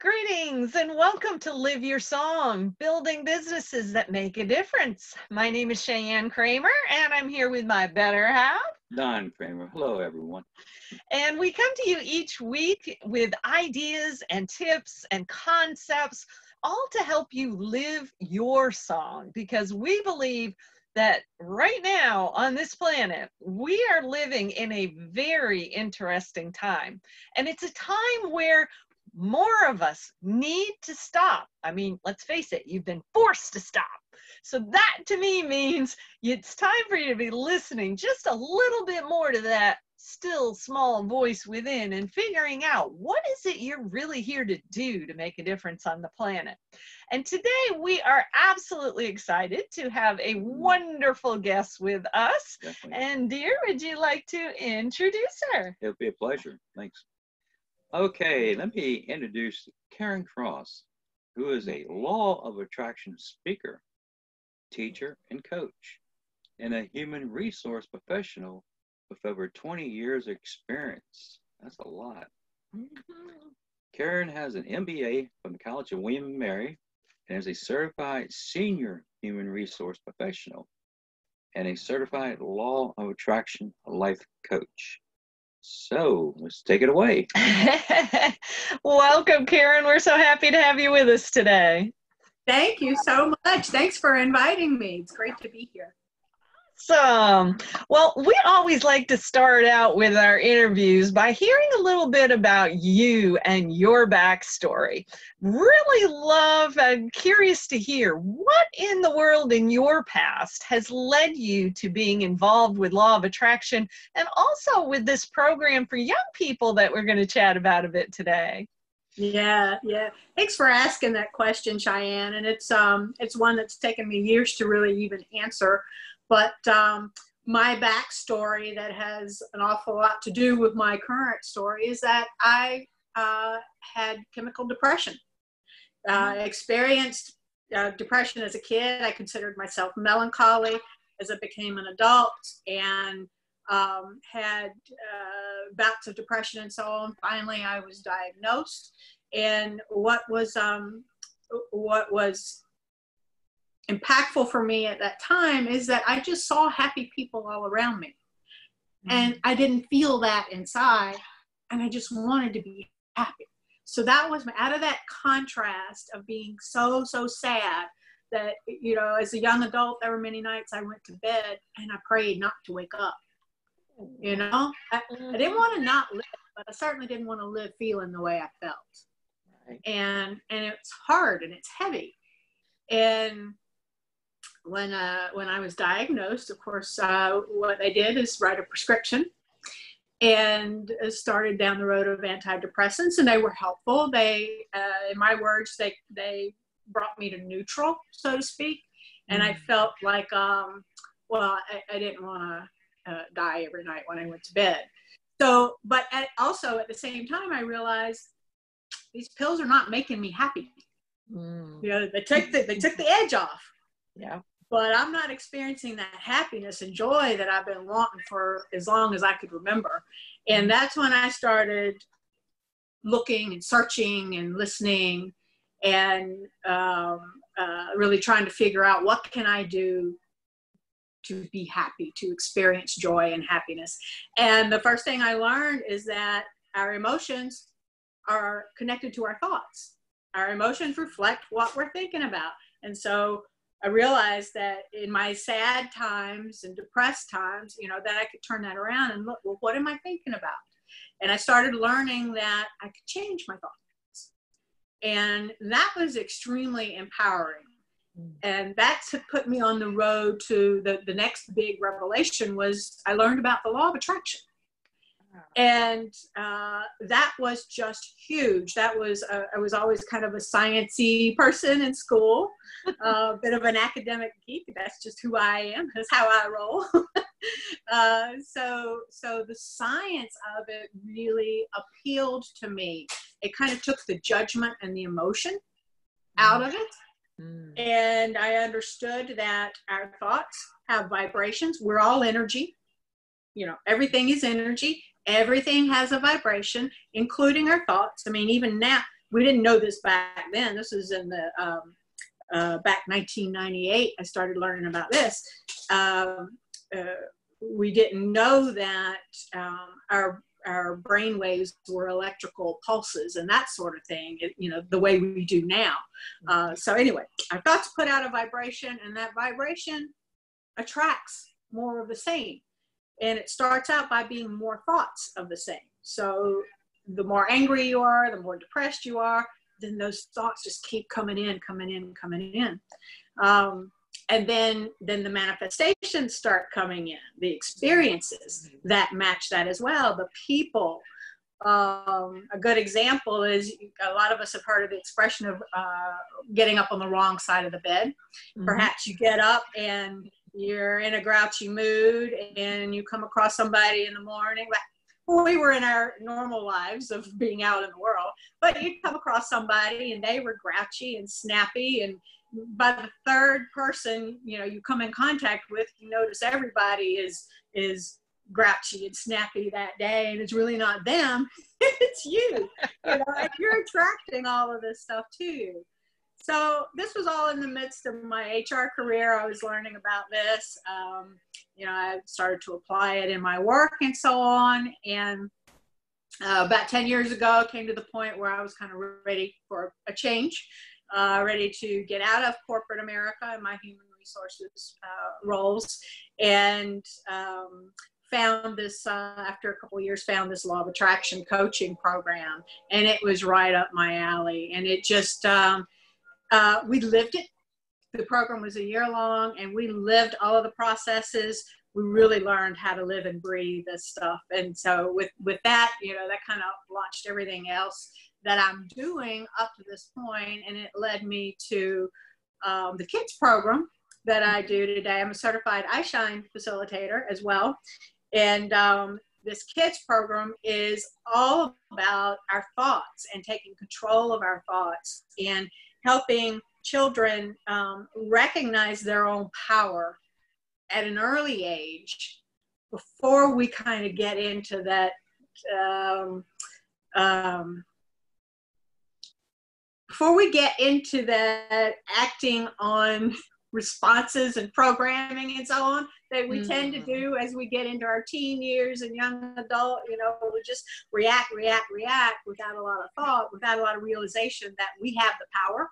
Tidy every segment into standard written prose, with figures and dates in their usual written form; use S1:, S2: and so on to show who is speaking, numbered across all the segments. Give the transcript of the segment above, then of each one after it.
S1: Greetings and welcome to Live Your Song, building businesses that make a difference. My name is Cheyenne Kramer and I'm here with my better half,
S2: Don Kramer. Hello, everyone.
S1: And we come to you each week with ideas and tips and concepts, all to help you live your song, because we believe that right now on this planet, we are living in a very interesting time. And it's a time where more of us need to stop. I mean, let's face it, you've been forced to stop. So that to me means it's time for you to be listening just a little bit more to that still small voice within and figuring out what is it you're really here to do to make a difference on the planet. And today we are absolutely excited to have a wonderful guest with us.
S2: Definitely.
S1: And dear, would you like to introduce her?
S2: It'll be a pleasure. Thanks. Okay, let me introduce Karin Cross, who is a law of attraction speaker, teacher, and coach, and a human resource professional with over 20 years of experience. That's a lot. Karin has an MBA from the College of William and Mary and is a certified senior human resource professional and a certified law of attraction life coach. So let's take it away.
S1: Welcome, Karin. We're so happy to have you with us today.
S3: Thank you so much. Thanks for inviting me. It's great to be here.
S1: So, well, we always like to start out with our interviews by hearing a little bit about you and your backstory. Really love and curious to hear what in the world in your past has led you to being involved with Law of Attraction and also with this program for young people that we're going to chat about a bit today.
S3: Yeah. Thanks for asking that question, Cheyenne. And it's one that's taken me years to really even answer. But my backstory that has an awful lot to do with my current story is that I had chemical depression. Experienced depression as a kid. I considered myself melancholy as I became an adult, and had bouts of depression and so on. Finally, I was diagnosed, and what was impactful for me at that time is that I just saw happy people all around me, and I didn't feel that inside, and I just wanted to be happy. So that was out of that contrast of being so sad that, you know, as a young adult, there were many nights I went to bed and I prayed not to wake up. You know, I didn't want to not live, but I certainly didn't want to live feeling the way I felt. Right. And it's hard and it's heavy. And when I was diagnosed, of course, what they did is write a prescription and started down the road of antidepressants, and they were helpful. They, in my words, they brought me to neutral, so to speak. And I felt like, I didn't want to die every night when I went to bed. So, but also at the same time, I realized these pills are not making me happy. You know, they took the edge off.
S1: Yeah.
S3: But I'm not experiencing that happiness and joy that I've been wanting for as long as I could remember. And that's when I started looking and searching and listening and really trying to figure out what can I do to be happy, to experience joy and happiness. And the first thing I learned is that our emotions are connected to our thoughts. Our emotions reflect what we're thinking about. And so I realized that in my sad times and depressed times, you know, that I could turn that around and look, well, what am I thinking about? And I started learning that I could change my thoughts. And that was extremely empowering. And that's put me on the road to the next big revelation was I learned about the law of attraction. And that was just huge. That was, I was always kind of a sciencey person in school, a bit of an academic geek. That's just who I am. That's how I roll. So the science of it really appealed to me. It kind of took the judgment and the emotion out of it. And I understood that our thoughts have vibrations. We're all energy. You know, everything is energy. Everything has a vibration, including our thoughts. I mean, even now, we didn't know this back then. This was in the back 1998. I started learning about this. We didn't know that our brain waves were electrical pulses and that sort of thing, the way we do now. So anyway, our thoughts put out a vibration, and that vibration attracts more of the same. And it starts out by being more thoughts of the same. So the more angry you are, the more depressed you are, then those thoughts just keep coming in. And then the manifestations start coming in, the experiences that match that as well, the people. A good example is, a lot of us have heard of the expression of getting up on the wrong side of the bed. Mm-hmm. Perhaps you get up and you're in a grouchy mood, and you come across somebody in the morning. Well, we were in our normal lives of being out in the world, but you come across somebody and they were grouchy and snappy, and by the third person you come in contact with, you notice everybody is grouchy and snappy that day, and it's really not them. It's you. And you're attracting all of this stuff to you. So this was all in the midst of my HR career. I was learning about this. I started to apply it in my work and so on. And about 10 years ago, I came to the point where I was kind of ready for a change, ready to get out of corporate America and my human resources roles, and found this, after a couple of years, found this law of attraction coaching program. And it was right up my alley. And it just, we lived it. The program was a year long, and we lived all of the processes. We really learned how to live and breathe this stuff. And so with that, that kind of launched everything else that I'm doing up to this point. And it led me to the kids program that I do today. I'm a certified iShine facilitator as well. And this kids program is all about our thoughts and taking control of our thoughts and helping children recognize their own power at an early age, before we kind of get into that acting on responses and programming and so on that we tend to do as we get into our teen years and young adult. We just react without a lot of thought, without a lot of realization that we have the power,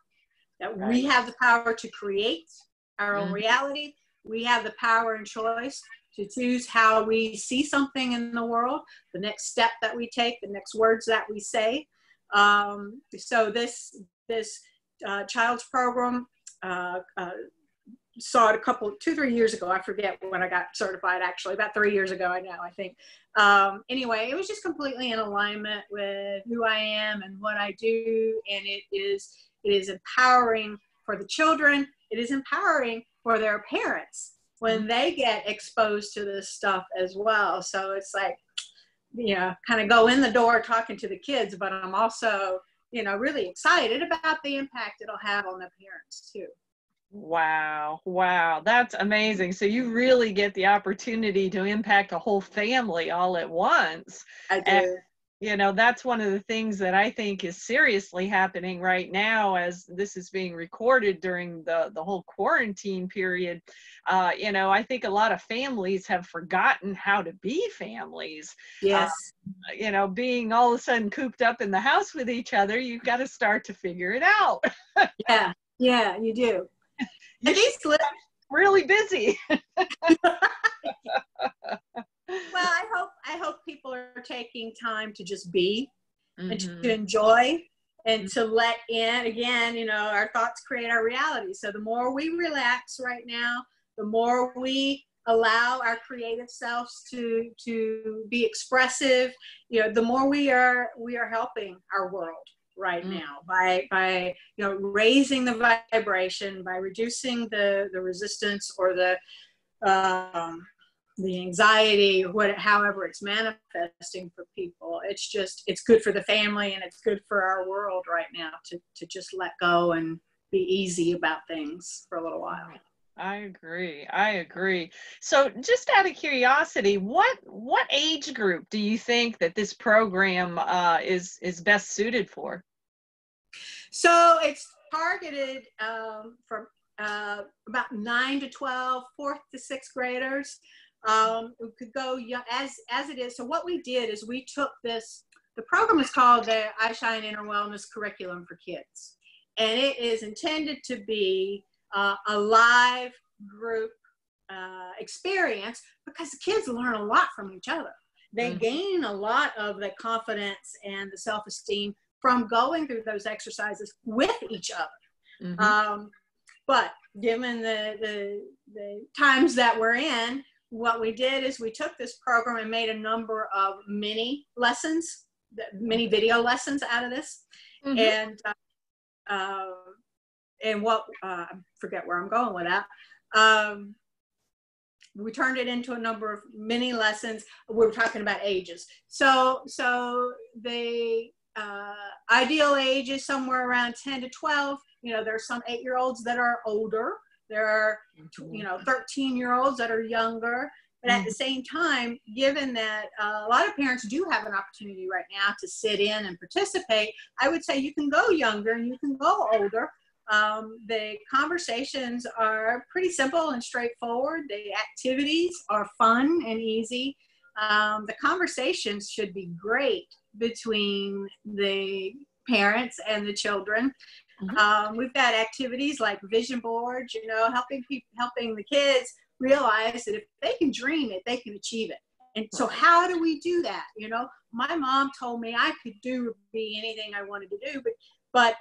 S3: we have the power to create our own reality. We have the power and choice to choose how we see something in the world, the next step that we take, the next words that we say. So this child's program, saw it 2-3 years ago. I forget when I got certified, actually, about 3 years ago, I think. Anyway, it was just completely in alignment with who I am and what I do. And it is empowering for the children. It is empowering for their parents when they get exposed to this stuff as well. So it's like, kind of go in the door talking to the kids, but I'm also, really excited about the impact it'll have on the parents too.
S1: Wow. That's amazing. So you really get the opportunity to impact a whole family all at once.
S3: I do.
S1: And, that's one of the things that I think is seriously happening right now, as this is being recorded during the whole quarantine period. I think a lot of families have forgotten how to be families.
S3: Yes.
S1: Being all of a sudden cooped up in the house with each other, you've got to start to figure it out.
S3: Yeah, you do.
S1: Really busy.
S3: Well, I hope people are taking time to just be and to enjoy and to let in. Again, our thoughts create our reality. So the more we relax right now, the more we allow our creative selves to be expressive, the more we are helping our world right now by raising the vibration, by reducing the resistance or the anxiety, however it's manifesting for people. It's good for the family, and it's good for our world right now to just let go and be easy about things for a little while.
S1: I agree. So just out of curiosity, what age group do you think that this program is best suited for?
S3: So it's targeted for about 9 to 12, 4th to 6th graders. We could go as it is. So what we did is we took this, the program is called the I Shine Inner Wellness Curriculum for Kids. And it is intended to be a live group experience, because the kids learn a lot from each other. They gain a lot of the confidence and the self-esteem from going through those exercises with each other. But given the times that we're in, what we did is we took this program and made a number of mini lessons, mini video lessons out of this. And what, I forget where I'm going with that. We turned it into a number of mini lessons. We were talking about ages. So the ideal age is somewhere around 10 to 12. You know, there's some 8-year-olds that are older. There are, 13-year-olds that are younger. But at the same time, given that a lot of parents do have an opportunity right now to sit in and participate, I would say you can go younger and you can go older. The conversations are pretty simple and straightforward. The activities are fun and easy. The conversations should be great between the parents and the children. We've got activities like vision boards, helping the kids realize that if they can dream it, they can achieve it. And so how do we do that? My mom told me I could be anything I wanted to do, but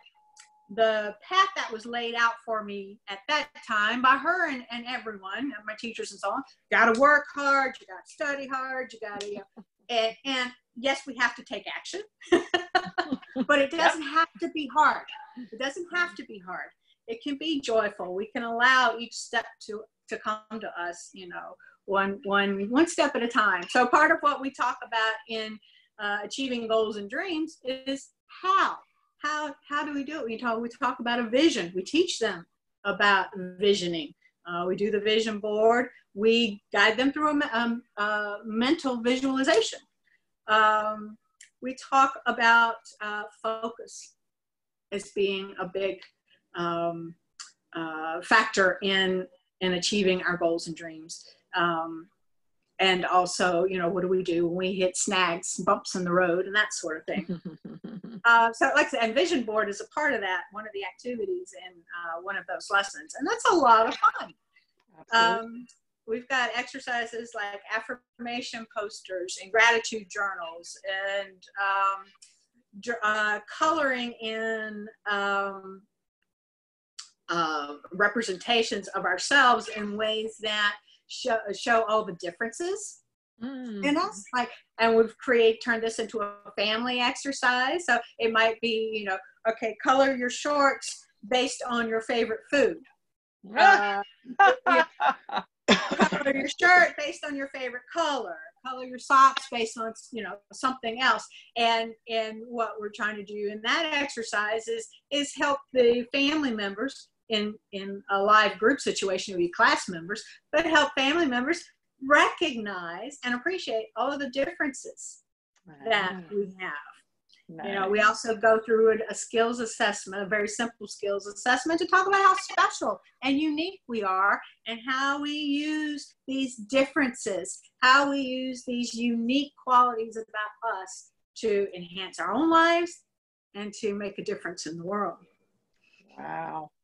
S3: the path that was laid out for me at that time by her and everyone, my teachers and so on, got to work hard, you got to study hard, you got to, and yes, we have to take action, but it doesn't have to be hard. It doesn't have to be hard. It can be joyful. We can allow each step to come to us, one step at a time. So part of what we talk about in achieving goals and dreams is how do we do it? We talk about a vision. We teach them about visioning. We do the vision board. We guide them through a mental visualization. We talk about focus as being a big factor in achieving our goals and dreams. And also, what do we do when we hit snags, bumps in the road, and that sort of thing. So like I said, and vision board is a part of that, one of the activities in one of those lessons. And that's a lot of fun. We've got exercises like affirmation posters and gratitude journals and coloring in representations of ourselves in ways that show all the differences in us, and we've turned this into a family exercise. So it might be, okay, color your shorts based on your favorite food. Color your shirt based on your favorite color. Color your socks based on, something else. And what we're trying to do in that exercise is help the family members in a live group situation, would be class members, but help family members recognize and appreciate all of the differences that we have. Nice. We also go through a skills assessment, a very simple skills assessment, to talk about how special and unique we are and how we use these differences, how we use these unique qualities about us to enhance our own lives and to make a difference in the world.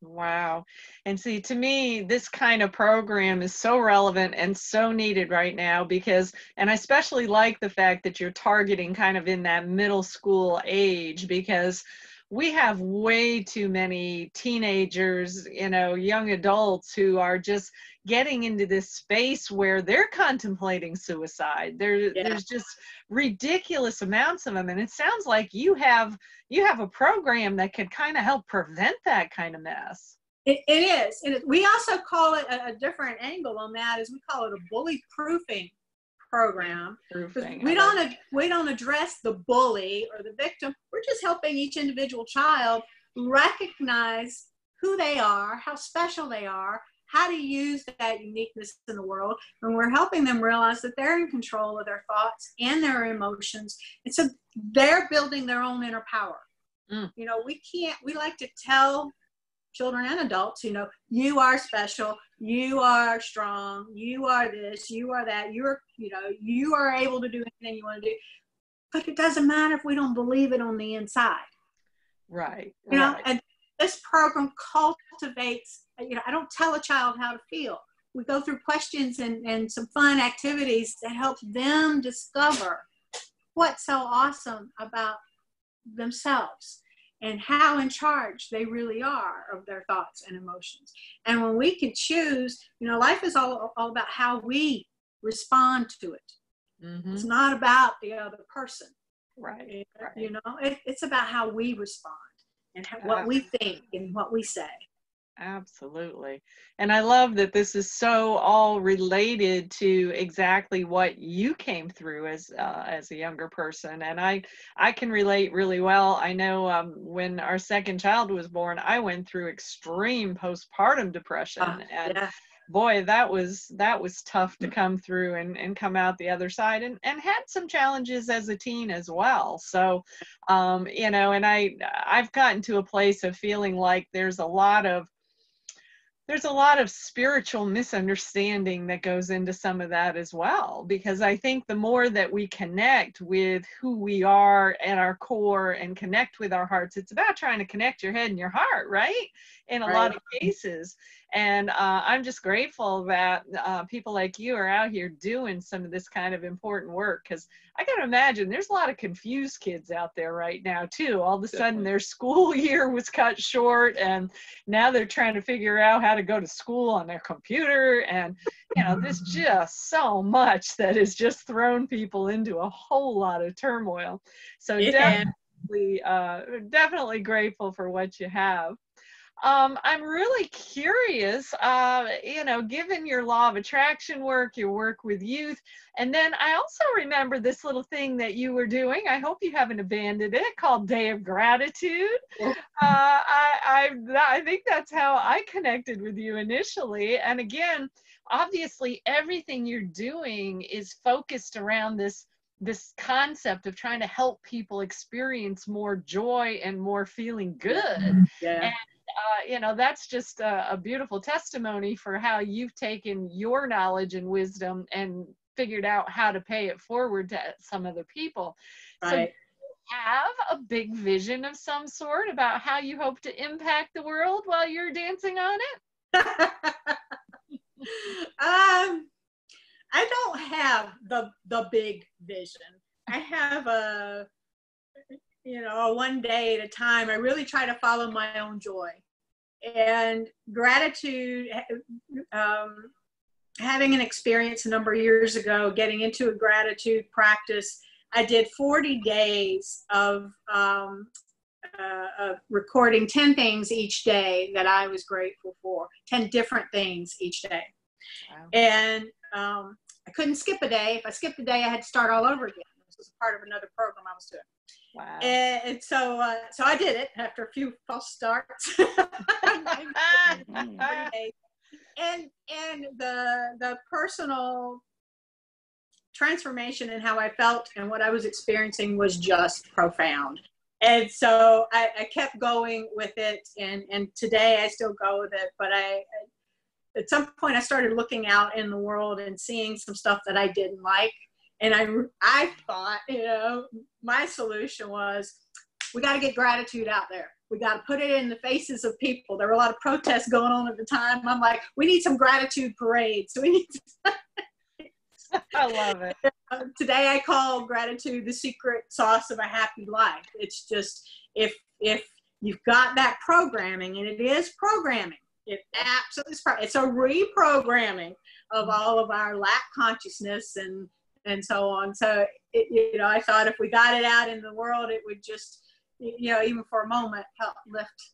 S1: Wow. And see, to me, this kind of program is so relevant and so needed right now and I especially like the fact that you're targeting kind of in that middle school age, because we have way too many teenagers, young adults who are just getting into this space where they're contemplating suicide. There's just ridiculous amounts of them. And it sounds like you have a program that could kind of help prevent that kind of mess.
S3: It is. We also call it a different angle on that, is we call it a bully proofing program. We don't address the bully or the victim. We're just helping each individual child recognize who they are, how special they are, how to use that uniqueness in the world. And we're helping them realize that they're in control of their thoughts and their emotions. And so they're building their own inner power. You know, we like to tell children and adults, you know, you are special, you are strong, you are this, you are that, you know, you are able to do anything you want to do. But it doesn't matter if we don't believe it on the inside.
S1: Right.
S3: You know, and this program cultivates, you know, I don't tell a child how to feel. We go through questions and some fun activities that help them discover what's so awesome about themselves and how in charge they really are of their thoughts and emotions. And when we can choose, you know, life is all about how we respond to it. It's not about the other person.
S1: Right.
S3: You know, it's about how we respond and what we think and what we say.
S1: Absolutely. And I love that this is so all related to exactly what you came through as a younger person. And I can relate really well. I know when our second child was born, I went through extreme postpartum depression. And boy, that was tough to come through and come out the other side, and had some challenges as a teen as well. So, you know, and I've gotten to a place of feeling like there's a lot of spiritual misunderstanding that goes into some of that as well, because I think the more that we connect with who we are at our core and connect with our hearts, it's about trying to connect your head and your heart, right? In a lot of cases. And I'm just grateful that people like you are out here doing some of this kind of important work, because I can imagine there's a lot of confused kids out there right now too. All of a sudden their school year was cut short, and now they're trying to figure out how to go to school on their computer. And, you know, there's just so much that has just thrown people into a whole lot of turmoil. So definitely grateful for what you have. I'm really curious, you know, given your law of attraction work, your work with youth, and then I also remember this little thing that you were doing, I hope you haven't abandoned it, called Day of Gratitude. I think that's how I connected with you initially. And again, obviously everything you're doing is focused around this concept of trying to help people experience more joy and more feeling good. And you know, that's just a beautiful testimony for how you've taken your knowledge and wisdom and figured out how to pay it forward to some other people. So do you have a big vision of some sort about how you hope to impact the world while you're dancing on it?
S3: I don't have the big vision. I have a one day at a time. I really try to follow my own joy. And gratitude, having an experience a number of years ago, getting into a gratitude practice, I did 40 days of recording 10 things each day that I was grateful for, 10 different things each day. Wow. And I couldn't skip a day. If I skipped a day, I had to start all over again. This was part of another program I was doing.
S1: Wow.
S3: And so I did it after a few false starts. and the personal transformation in how I felt and what I was experiencing was just profound. And so I kept going with it, and today I still go with it. But at some point I started looking out in the world and seeing some stuff that I didn't like. And I thought, my solution was, we got to get gratitude out there. We got to put it in the faces of people. There were a lot of protests going on at the time. I'm like, we need some gratitude parades. So we need
S1: I love it.
S3: Today I call gratitude the secret sauce of a happy life. It's just, if you've got that programming, and it is programming, it absolutely is. It's a reprogramming of all of our lack consciousness and so on. So, I thought if we got it out in the world, it would just, even for a moment, help lift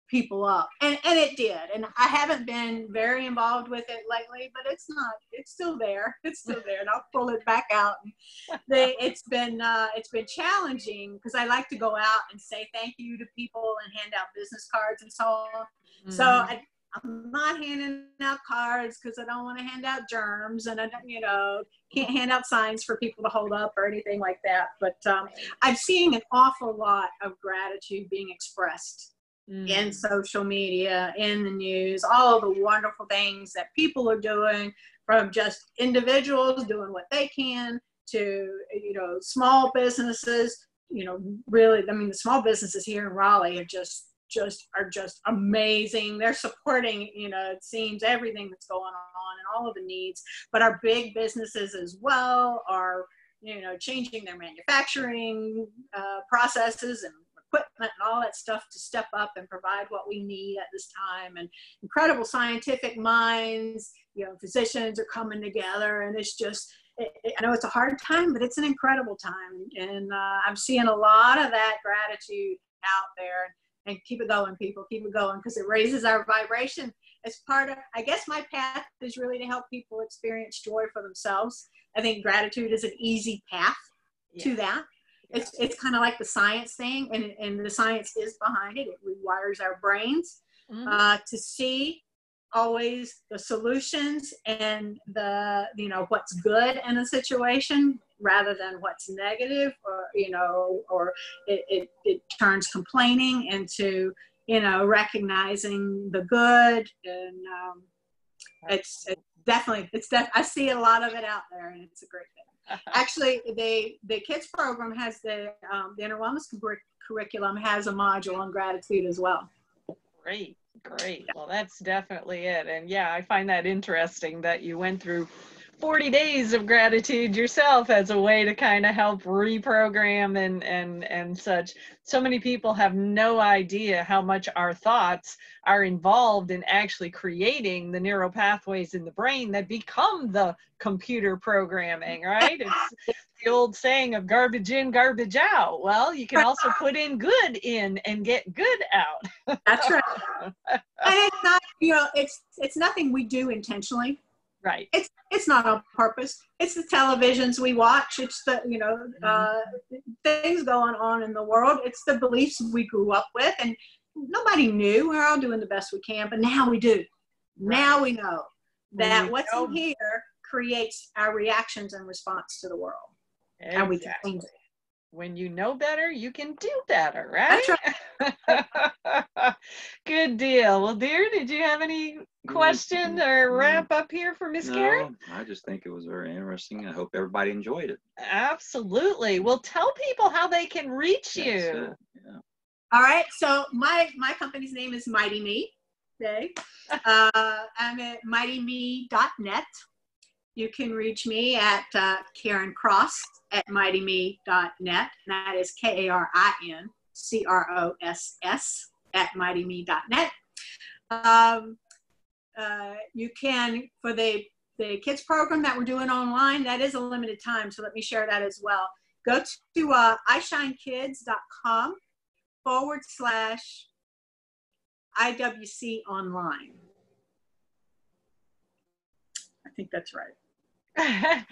S3: people up. And it did. And I haven't been very involved with it lately, but it's still there. It's still there. And I'll pull it back out. It's been challenging, because I like to go out and say thank you to people and hand out business cards and so on. Mm-hmm. So I'm not handing out cards because I don't want to hand out germs, and I don't, can't hand out signs for people to hold up or anything like that. But I'm seeing an awful lot of gratitude being expressed in social media, in the news, all of the wonderful things that people are doing, from just individuals doing what they can to, small businesses, really, I mean, the small businesses here in Raleigh are just amazing. They're supporting, it seems, everything that's going on and all of the needs, but our big businesses as well are, changing their manufacturing processes and equipment and all that stuff to step up and provide what we need at this time. And incredible scientific minds, physicians are coming together, and it's just, I know it's a hard time, but it's an incredible time. And I'm seeing a lot of that gratitude out there. And keep it going, people, keep it going, because it raises our vibration. As part of, I guess my path is really to help people experience joy for themselves. I think gratitude is an easy path to that. It's kind of like the science thing, and the science is behind it. It rewires our brains to see always the solutions and the, what's good in a situation rather than what's negative, or, or it turns complaining into, recognizing the good. And it's definitely, I see a lot of it out there, and it's a great thing. Actually, the kids program has the Inner Wellness curriculum has a module on gratitude as well.
S1: Great. Well, that's definitely it. And yeah, I find that interesting that you went through 40 days of gratitude yourself as a way to kind of help reprogram and such. So many people have no idea how much our thoughts are involved in actually creating the neural pathways in the brain that become the computer programming, right? It's the old saying of garbage in, garbage out. Well, you can also put in good in and get good out.
S3: That's right. And it's not, it's nothing we do intentionally.
S1: Right.
S3: It's not on purpose. It's the televisions we watch. It's the, things going on in the world. It's the beliefs we grew up with, and nobody knew. We're all doing the best we can, but now we do. Right. Now we know that what's in here creates our reactions and response to the world.
S1: Exactly.
S3: And we can change it.
S1: When you know better, you can do better, right?
S3: That's right.
S1: Good deal. Well, dear, did you have any question or wrap up here for Miss Karin?
S2: I just think it was very interesting. I hope everybody enjoyed it. Absolutely.
S1: Well, tell people how they can reach you.
S2: Yeah.
S3: All right. So my company's name is Mighty Me. Okay. I'm at mightymE.net. You can reach me at Karin Cross at mightymE.net. And that is KarinCross at mightymE.net. You can, for the kids program that we're doing online, that is a limited time. So let me share that as well. Go to ishinekids.com/IWC online. I think that's right.
S1: Inner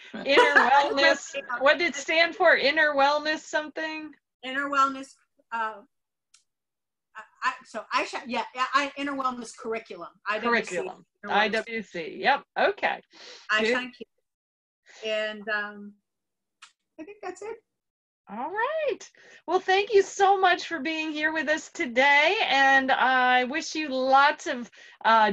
S1: wellness. What did it stand for? Inner wellness something?
S3: Inner wellness. Inner wellness curriculum.
S1: Curriculum. IWC. Yep. Okay.
S3: iShine Kids. And I think that's it.
S1: All right. Well, thank you so much for being here with us today. And I wish you lots of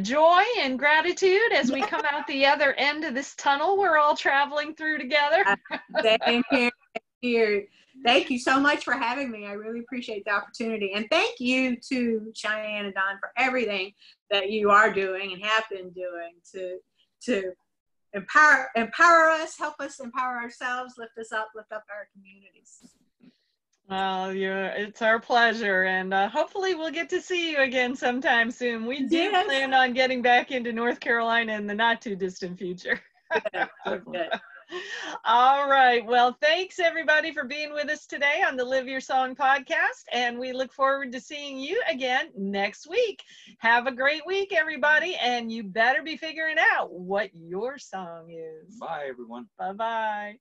S1: joy and gratitude as we come out the other end of this tunnel we're all traveling through together.
S3: Same here. Thank you so much for having me. I really appreciate the opportunity. And thank you to Cheyenne and Don for everything that you are doing and have been doing to empower us, help us empower ourselves, lift us up, lift up our communities.
S1: Well, it's our pleasure, and hopefully we'll get to see you again sometime soon. We do plan on getting back into North Carolina in the not too distant future.
S3: Good.
S1: All right. Well, thanks everybody for being with us today on the Live Your Song podcast, and we look forward to seeing you again next week. Have a great week, everybody, and you better be figuring out what your song is.
S2: Bye, everyone.
S1: Bye-bye.